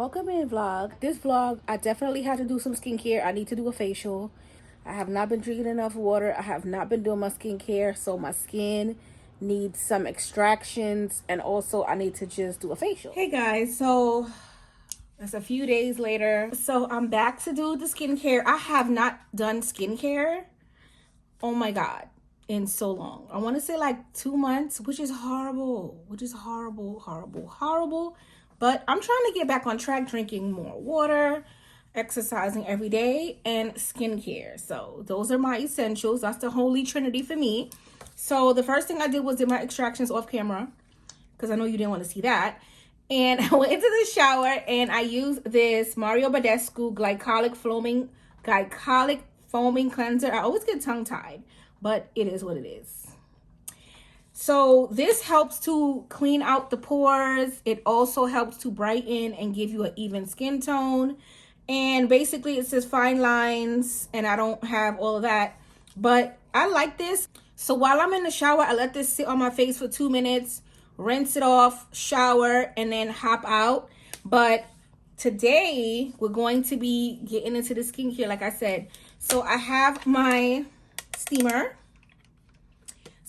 welcome in vlog. This vlog, I definitely had to do some skincare. I need to do a facial. I have not been drinking enough water. I have not been doing my skincare, so my skin needs some extractions, and also I need to just do a facial. Hey guys, so it's a few days later. So I'm back to do the skincare. I have not done skincare, oh my god, in so long. I want to say like 2 months, which is horrible, horrible. But I'm trying to get back on track, drinking more water, exercising every day, and skincare. So those are my essentials. That's the holy trinity for me. So the first thing I did was do my extractions off camera, because I know you didn't want to see that. And I went into the shower and I used this Mario Badescu glycolic foaming cleanser. I always get tongue tied, but it is what it is. So this helps to clean out the pores. It also helps to brighten and give you an even skin tone. And basically it says fine lines, and I don't have all of that, but I like this. So while I'm in the shower, I let this sit on my face for 2 minutes, rinse it off, shower, and then hop out. But today we're going to be getting into the skincare, like I said. So I have my steamer.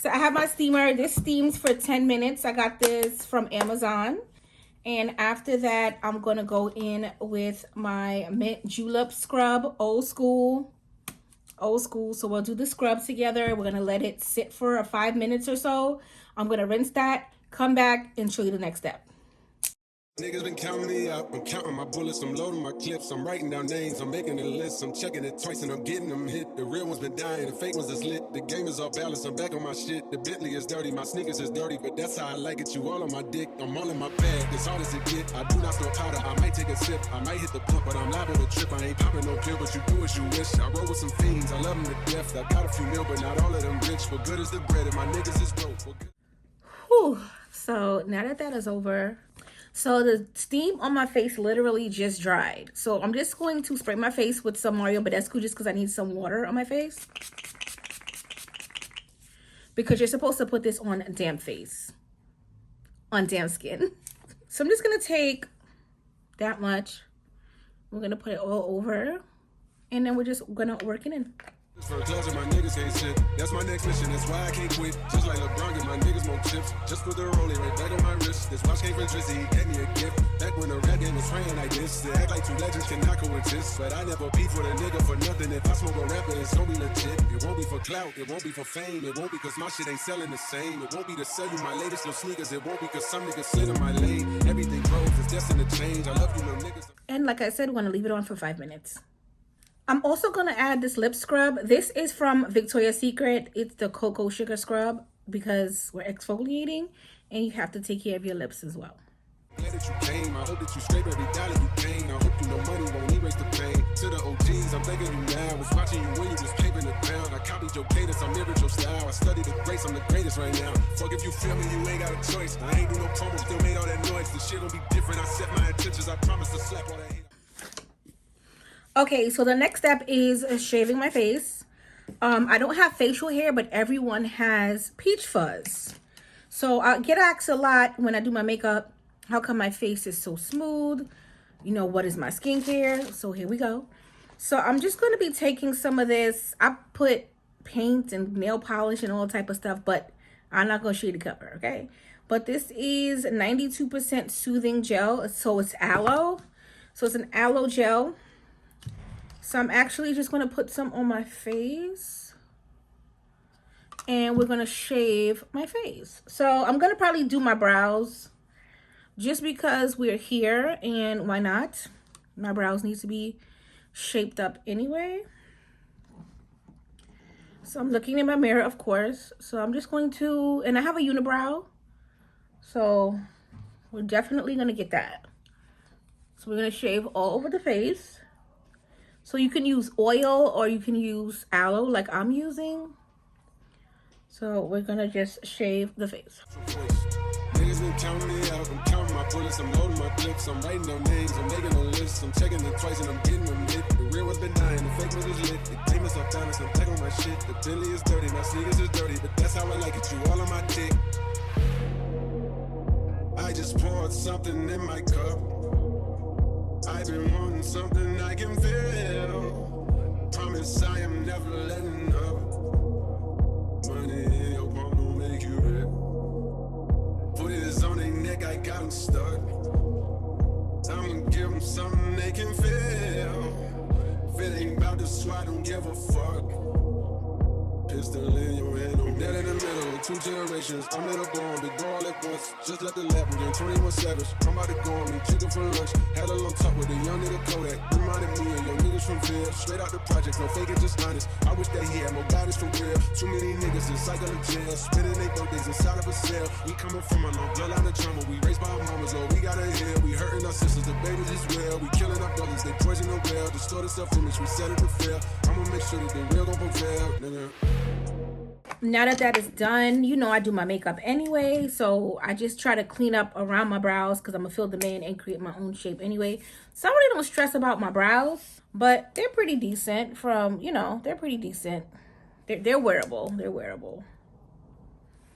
This steams for 10 minutes. I got this from Amazon. And after that, I'm going to go in with my mint julep scrub, old school. So we'll do the scrub together. We're going to let it sit for 5 minutes or so. I'm going to rinse that, come back, and show you the next step. Niggas been counting me out. I'm counting my bullets, I'm loading my clips, I'm writing down names, I'm making a list, I'm checking it twice and I'm getting them hit. The real ones been dying, the fake ones is lit. The game is off balance, I'm back on my shit. The Bentley is dirty, my sneakers is dirty, but that's how I like it. You all on my dick, I'm all in my bag, as hard as it get. I do not store powder, I might take a sip, I might hit the pump, but I'm liable to trip. I ain't popping no pill, but you do as you wish. I roll with some fiends, I love them to death. I got a few mil, but not all of them rich. What good is the bread, and my niggas is broke. Whew. So now that that is over, so the steam on my face literally just dried. So I'm just going to spray my face with some Mario Badescu just because I need some water on my face. Because you're supposed to put this on damp face. On damp skin. So I'm just going to take that much. We're going to put it all over. And then we're just going to work it in. For a closet, my niggas ain't shit. That's my next mission, that's why I can't quit. Just like LeBron, get my niggas more chips. Just put the rollie right back on my wrist. This watch came from Drizzy, he gave me a gift. Back when the rap game was praying like this. They act like two legends cannot coexist. But I never beef with a nigga for nothing. If I smoke a rapper, it's gonna be legit. It won't be for clout, it won't be for fame. It won't be cause my shit ain't selling the same. It won't be to sell you my latest little sneakers. It won't be cause some niggas slid in my lane. Everything grows, it's destined to change. I love you little niggas. And like I said, we're gonna leave it on for 5 minutes. I'm also going to add this lip scrub. This is from Victoria's Secret. It's the cocoa sugar scrub because we're exfoliating and you have to take care of your lips as well. Glad that you came. I hope that you scrape every dollar you gain. I hope you know money won't erase the pain. To the OGs, I'm thanking you now. Was watching you when you was paving the ground. I copied your cadence, I mirrored your style. I studied the greats, I'm the greatest right now. Fuck if you feel me, you ain't got a choice. I ain't do no promo, still made all that noise. The shit gon' be different. I set my intentions. I promise to slap all that hate. Okay, so the next step is shaving my face. I don't have facial hair, but everyone has peach fuzz. So I get asked a lot when I do my makeup, how come my face is so smooth? You know, what is my skincare? So here we go. So I'm just going to be taking some of this. I put paint and nail polish and all type of stuff, but I'm not going to show you the cover, okay? But this is 92% soothing gel. So it's aloe. So it's an aloe gel. So I'm actually just going to put some on my face. And we're going to shave my face. So I'm going to probably do my brows. Just because we're here, and why not? My brows need to be shaped up anyway. So I'm looking in my mirror, of course. So I'm just going to, and I have a unibrow. So we're definitely going to get that. So we're going to shave all over the face. So you can use oil or you can use aloe like I'm using. So we're going to just shave the face. Niggas been counting me out, I'm counting my bullets, I'm loading my clips, I'm writing down names, I'm making a list, I'm checking it twice and I'm getting them hit. The real one's been dying, the fake one is lit. The game is off balance, I'm back on my shit. The Bentley is dirty, my sneakers is dirty, but that's how I like it. You all on my dick. I just poured something in my cup. I've been wanting something I can feel. Promise I am never letting up. Money in your palm don't make you rip. Put it on their neck, I got them stuck. I'ma give them something they can feel. If it ain't about the swat, don't give a fuck. Pistol in your hand, I'm dead in the middle. 2 generations, I'm in a bomb, big go all at once. Just let the lap again, 21 savage. I'm about to go on me, chicken for lunch. Had a long talk with a young nigga Kodak. Reminded me of your niggas from Phil. Straight out the project, no faking, just honest. I wish that he had more guidance for real. Too many niggas in cycle of jail. Spending their birthdays inside of a cell. We coming from a long bloodline of trauma. We raised by our mamas, oh, we gotta heal. We hurting our sisters, the babies as well. We killing our brothers, they poison the well. Distorted self-image, we set it to fail. I'ma make sure that the real gon' prevail, nigga. Now that is done, you know I do my makeup anyway, so I just try to clean up around my brows because I'm gonna fill them in and create my own shape anyway. So I really don't stress about my brows, but they're pretty decent. From, you know, they're pretty decent. They're wearable. They're wearable.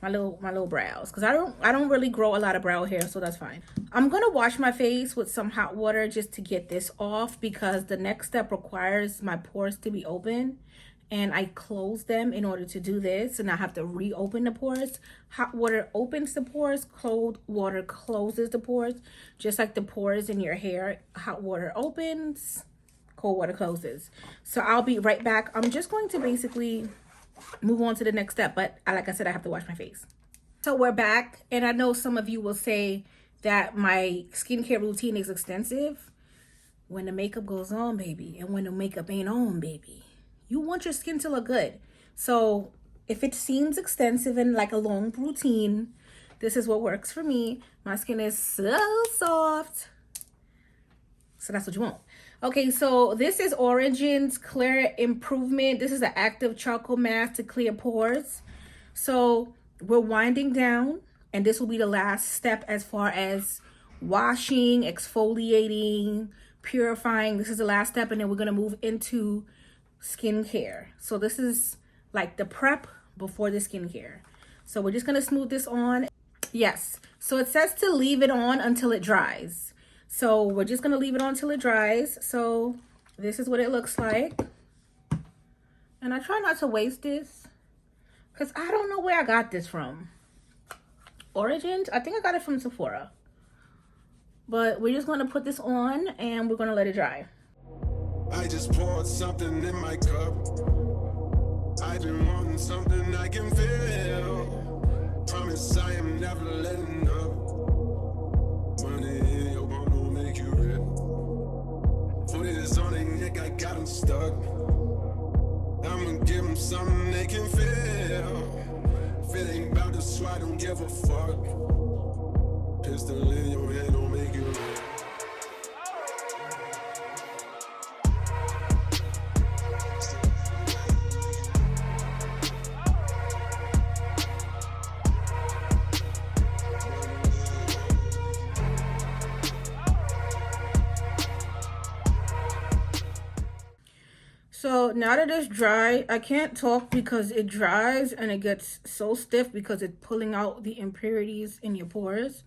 My little brows, because I don't really grow a lot of brow hair, so that's fine. I'm gonna wash my face with some hot water just to get this off, because the next step requires my pores to be open. And I close them in order to do this, and I have to reopen the pores. Hot water opens the pores, cold water closes the pores. Just like the pores in your hair, hot water opens, cold water closes. So I'll be right back. I'm just going to basically move on to the next step, but like I said, I have to wash my face. So we're back, and I know some of you will say that my skincare routine is extensive. When the makeup goes on, baby, and when the makeup ain't on, baby, you want your skin to look good. So if it seems extensive and like a long routine, this is what works for me. My skin is so soft. So that's what you want. Okay, so this is Origin's Clear Improvement. This is an active charcoal mask to clear pores. So we're winding down, and this will be the last step as far as washing, exfoliating, purifying. This is the last step, and then we're gonna move into skincare. So this is like the prep before the skincare. So we're just gonna smooth this on. Yes, so it says to leave it on until it dries. So we're just gonna leave it on until it dries. So this is what it looks like. And I try not to waste this because I don't know where I got this from. Origins? I think I got it from Sephora. But we're just gonna put this on and we're gonna let it dry. I just poured something in my cup. I've been wanting something I can feel. Promise I am never letting up. Money in your palm don't make you rip. Put it on their neck, I got them stuck. I'ma give them something they can feel. If it ain't about the swat, don't give a fuck. Pistol in your hand don't make you rip. So now that it's dry, I can't talk because it dries and it gets so stiff because it's pulling out the impurities in your pores.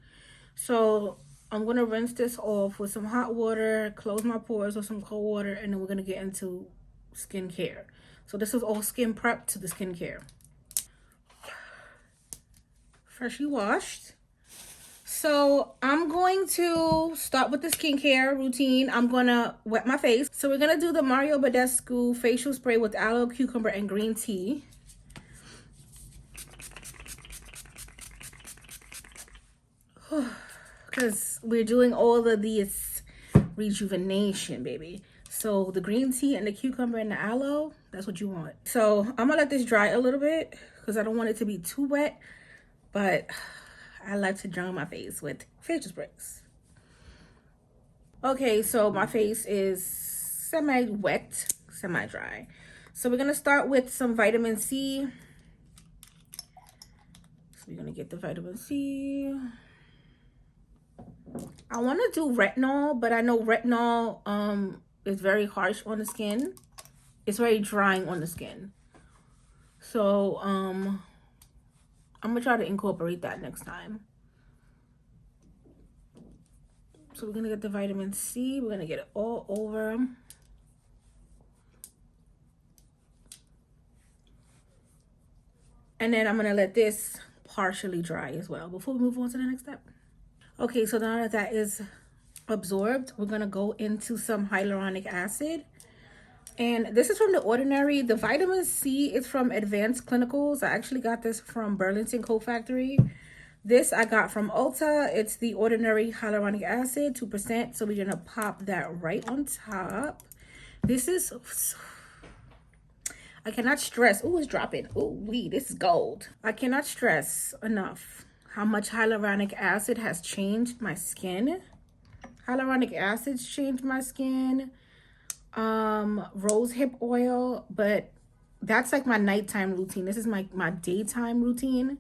So I'm going to rinse this off with some hot water, close my pores with some cold water, and then we're going to get into skincare. So this is all skin prep to the skincare. Freshly washed. So I'm going to start with the skincare routine. I'm going to wet my face. So we're going to do the Mario Badescu facial spray with aloe, cucumber, and green tea. Because we're doing all of these rejuvenation, baby. So the green tea and the cucumber and the aloe, that's what you want. So I'm going to let this dry a little bit because I don't want it to be too wet. But I like to dry my face with facial sprays. Okay, so my face is semi-wet, semi-dry. So we're going to start with some vitamin C. So we're going to get the vitamin C. I want to do retinol, but I know retinol is very harsh on the skin. It's very drying on the skin. So I'm going to try to incorporate that next time. So we're gonna get the vitamin C. We're gonna get it all over. And then I'm gonna let this partially dry as well before we move on to the next step. Okay, so now that that is absorbed, we're gonna go into some hyaluronic acid. And this is from The Ordinary. The vitamin C is from Advanced Clinicals. I actually got this from Burlington Coat Factory. This I got from Ulta. It's The Ordinary hyaluronic acid, 2%. So we're gonna pop that right on top. This is, I cannot stress. Oh, it's dropping. Oh, this is gold. I cannot stress enough how much hyaluronic acid has changed my skin. Hyaluronic acid's changed my skin. Rose hip oil, but that's like my nighttime routine. This is my daytime routine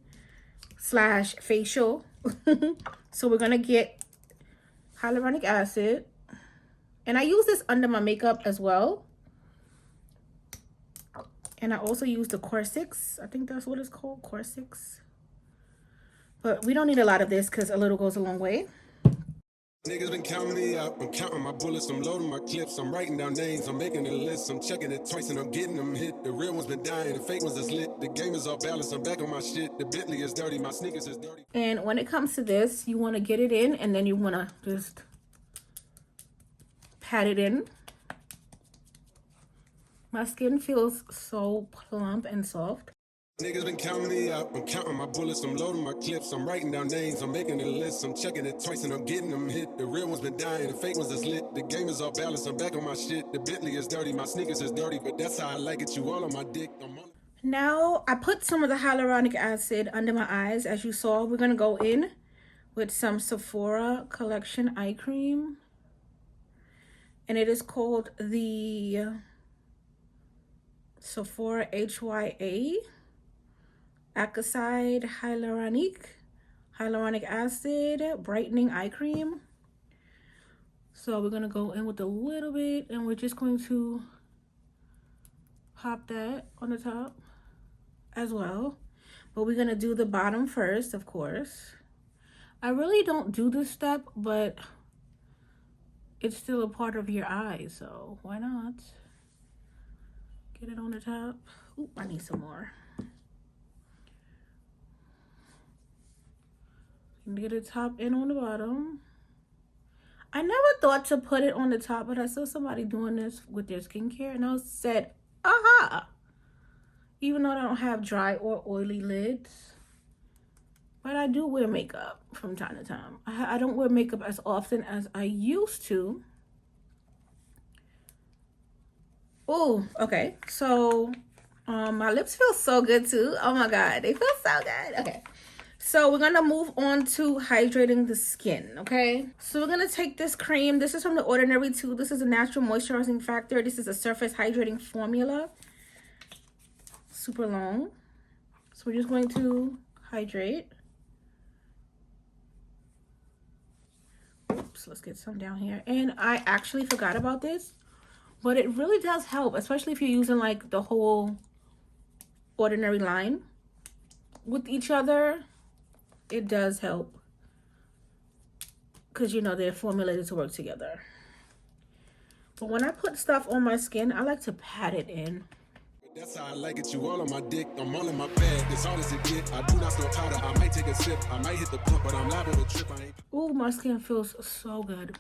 slash facial. So we're gonna get hyaluronic acid, and I use this under my makeup as well. And I also use the Core-6. I think that's what it's called, Core-6. But we don't need a lot of this because a little goes a long way. Niggas been counting me up. I'm counting my bullets. I'm loading my clips. I'm writing down names. I'm making a list. I'm checking it twice and I'm getting them hit. The real ones been dying. The fake ones is lit. The game is off balance. I'm back on my shit. The Bentley is dirty. My sneakers is dirty. And when it comes to this, you want to get it in and then you want to just pat it in. My skin feels so plump and soft. Niggas been counting me up. I'm counting my bullets. I'm loading my clips. I'm writing down names. I'm making a list. I'm checking it twice and I'm getting them hit. The real ones been dying. The fake ones is lit. The game is off balance. I'm back on my shit. The Bentley is dirty. My sneakers is dirty. But that's how I like it. You all on my dick. Now I put some of the hyaluronic acid under my eyes. As you saw, we're going to go in with some Sephora Collection eye cream. And it is called the Sephora HYA Acicide Hyaluronic Acid Brightening Eye Cream. So we're going to go in with a little bit and we're just going to pop that on the top as well. But we're going to do the bottom first, of course. I really don't do this step, but it's still a part of your eye, so why not? Get it on the top. Ooh, I need some more. Get the top and on the bottom. I never thought to put it on the top, but I saw somebody doing this with their skincare and I said, aha! Even though I don't have dry or oily lids. But I do wear makeup from time to time. I don't wear makeup as often as I used to. Oh, okay. So my lips feel so good too. Oh my God, they feel so good. Okay. So we're going to move on to hydrating the skin, okay? So we're going to take this cream. This is from The Ordinary too. This is a natural moisturizing factor. This is a surface hydrating formula. Super long. So we're just going to hydrate. Oops, let's get some down here. And I actually forgot about this, but it really does help, especially if you're using like the whole Ordinary line with each other. It does help because, you know, they're formulated to work together. But when I put stuff on my skin, I like to pat it in. That's how I like it. You all on my dick. I'm all in my bag. It's all as it get. I do not store powder. I might take a sip. I might hit the pump, but I'm liable to trip. Ooh, my skin feels so good.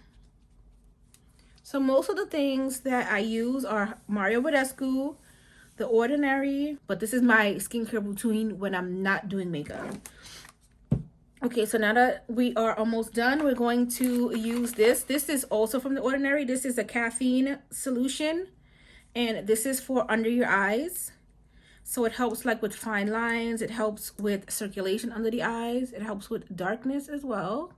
So most of the things that I use are Mario Badescu, The Ordinary, but this is my skincare routine when I'm not doing makeup. Okay, so now that we are almost done, we're going to use this. This is also from The Ordinary. This is a caffeine solution, and this is for under your eyes. So it helps like with fine lines. It helps with circulation under the eyes. It helps with darkness as well.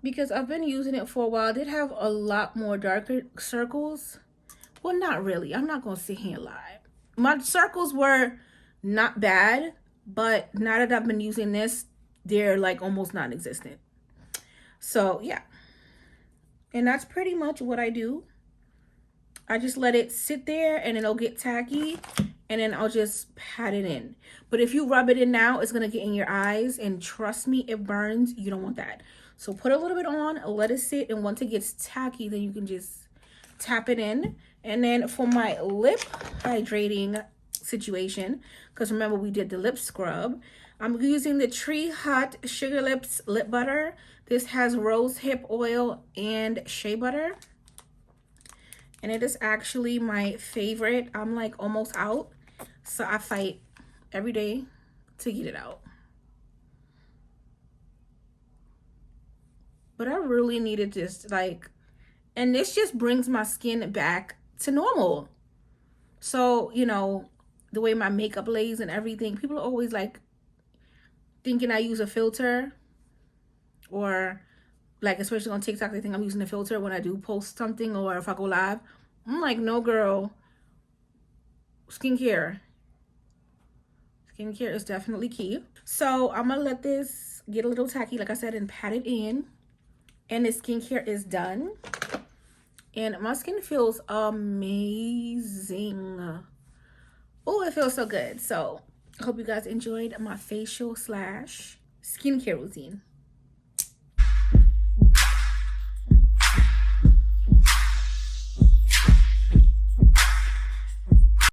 Because I've been using it for a while. I did have a lot more darker circles. Well, not really. I'm not going to sit here and lie. My circles were not bad, but now that I've been using this, they're like almost non-existent. So yeah, and that's pretty much what I do. I just let it sit there and it'll get tacky and then I'll just pat it in. But if you rub it in now, it's gonna get in your eyes, and trust me, it burns. You don't want that. So put a little bit on, let it sit, and once it gets tacky, then you can just tap it in. And then for my lip hydrating situation, because remember we did the lip scrub, I'm using the Tree Hut Sugar Lips Lip Butter. This has rose hip oil and shea butter. And it is actually my favorite. I'm like almost out. So I fight every day to get it out. But I really needed this, like, and this just brings my skin back to normal. So, you know, the way my makeup lays and everything, people are always like thinking I use a filter, or like, especially on TikTok, they think I'm using a filter when I do post something or if I go live. I'm like, no, girl. Skincare is definitely key. So I'm gonna let this get a little tacky, like I said, and pat it in. And the skincare is done. And my skin feels amazing. Oh, it feels so good. So I hope you guys enjoyed my facial / skincare routine.